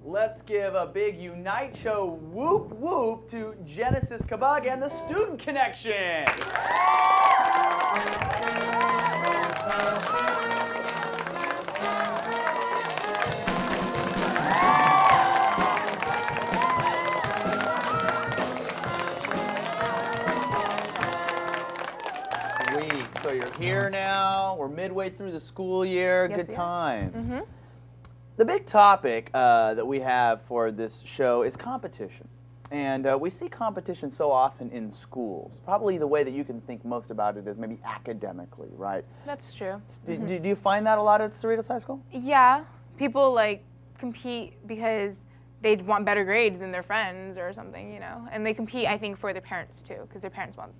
Let's give a big Unite Show whoop whoop to Genesis Kabug and the Student Connection. Sweet. So you're here now. We're midway through the school year. Yes, Good times. Mm-hmm. The big topic that we have for this show is competition. And we see competition so often in schools. Probably the way that you can think most about it is maybe academically, right? That's true. Do you find that a lot at Cerritos High School? Yeah, people like compete because they want better grades than their friends or something, you know. And they compete, I think, for their parents too, because their parents want,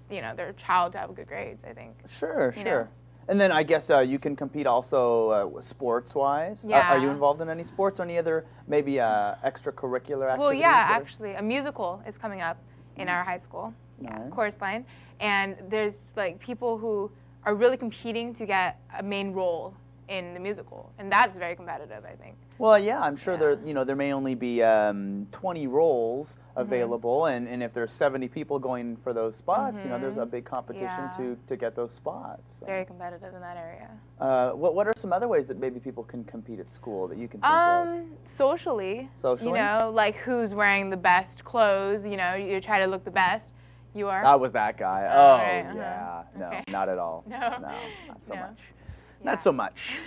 you know, their child to have good grades, I think. Sure, You sure. know? And then I guess you can compete also sports-wise. Yeah. Are you involved in any sports or any other maybe extracurricular activities? Well, yeah, actually, a musical is coming up in our high school. Yeah, Nice. Chorus Line. And there's like people who are really competing to get a main role in the musical, and that's very competitive, I think. Well, yeah, I'm sure Yeah. there may only be 20 roles available, and if there's 70 people going for those spots, there's a big competition Yeah. to get those spots. So. Very competitive in that area. What are some other ways that maybe people can compete at school that you can think of? Socially. Socially? You know, like who's wearing the best clothes, you know, you try to look the best. You are? I was that guy. Oh, Oh, right, yeah. No, Okay. not at all. No. not so No. much. Yeah. Not so much.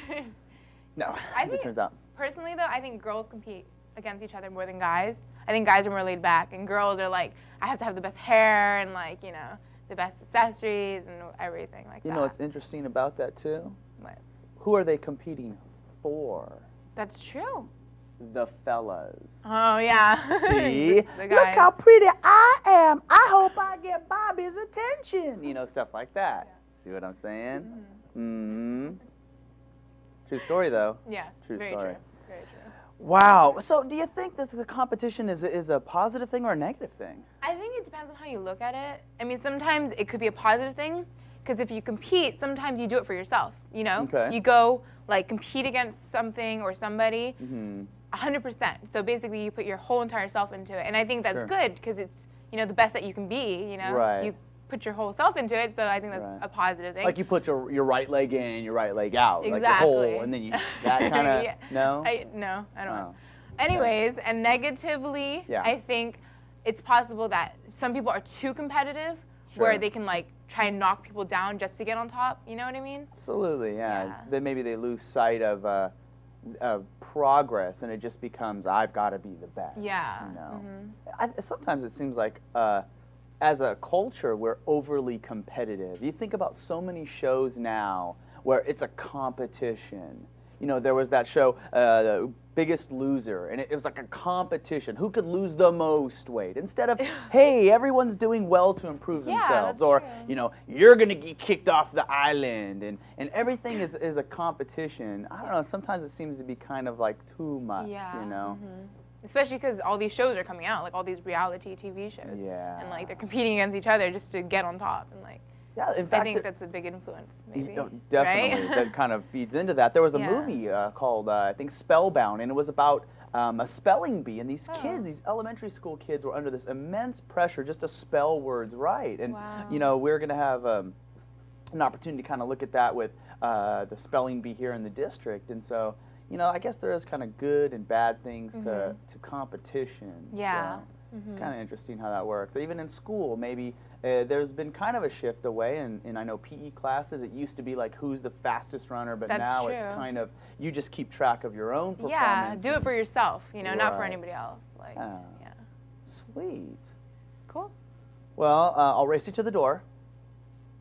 No, I as it think- turns out. Personally, though, I think girls compete against each other more than guys. I think guys are more laid back, and girls are like, I have to have the best hair and, like, you know, the best accessories and everything like that. You know what's interesting about that, too? What? Who are they competing for? That's true. The fellas. Oh, yeah. See? The Look guys. how pretty I am. I hope I get Bobby's attention. You know, stuff like that. See what I'm saying? Mm-hmm. True story, though. Yeah. True very story. True. Very true. Wow. So do you think that the competition is a positive thing or a negative thing? I think it depends on how you look at it. I mean, sometimes it could be a positive thing, because if you compete, sometimes you do it for yourself, you know? Okay. You go, like, compete against something or somebody, Mm-hmm. 100%. So basically, you put your whole entire self into it. And I think that's Sure. good, because it's, you know, the best that you can be, you know? Right. You put your whole self into it, so I think that's Right. a positive thing. Like you put your right leg in, your right leg out, like the Exactly. hole, and then you that kind of Yeah. no. No, I don't Oh. know. Anyways, and negatively, Yeah. I think it's possible that some people are too competitive, where Sure. they can like try and knock people down just to get on top. You know what I mean? Absolutely, yeah. Yeah. Then maybe they lose sight of progress, and it just becomes I've got to be the best. Yeah. You know. Mhm. Sometimes it seems like as a culture we're overly competitive. You think about so many shows now where it's a competition. You know, there was that show, The Biggest Loser, and it was like a competition. Who could lose the most weight? Instead of, hey, everyone's doing well to improve Yeah, themselves. that's Or, true. you know, you're going to get kicked off the island. And everything is a competition. I don't know, sometimes it seems to be kind of like too much, Yeah. you know? Mhm. Especially because all these shows are coming out, like all these reality TV shows. Yeah. And like they're competing against each other just to get on top, and like Yeah, in fact, I think that's a big influence, maybe. definitely. Right? That kind of feeds into that. There was a Yeah. movie called, I think, Spellbound, and it was about a spelling bee. And these kids, these elementary school kids, were under this immense pressure just to spell words right. And, Wow. you know, we're going to have an opportunity to kind of look at that with the spelling bee here in the district. And so, you know, I guess there is kind of good and bad things to competition. Yeah. So it's kind of interesting how that works. Even in school, maybe there's been kind of a shift away, and I know PE classes, it used to be like who's the fastest runner, but That's now it's true. kind of, you just keep track of your own performance. Yeah, do it for yourself, you know, not for Right. anybody else. Like, Oh. yeah. Sweet. Cool. Well, I'll race you to the door.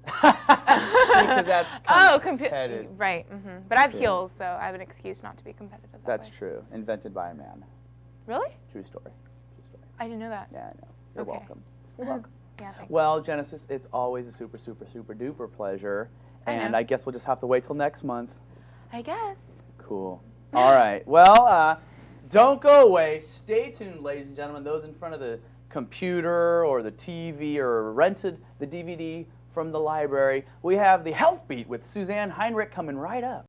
Because that's competitive. Right. But I have So- heels, so I have an excuse not to be competitive. That That's way. true. Invented by a man. Really? True story. True story. I didn't know that. Yeah, I know. You're Okay. welcome. You're welcome. Yeah. Thanks. Well, Genesis, it's always a super, super, super duper pleasure. I know. And I guess we'll just have to wait till next month. I guess. Cool. All right. Well, don't go away. Stay tuned, ladies and gentlemen. Those in front of the computer or the TV or rented the DVD from the library. We have the Health Beat with Suzanne Heinrich coming right up.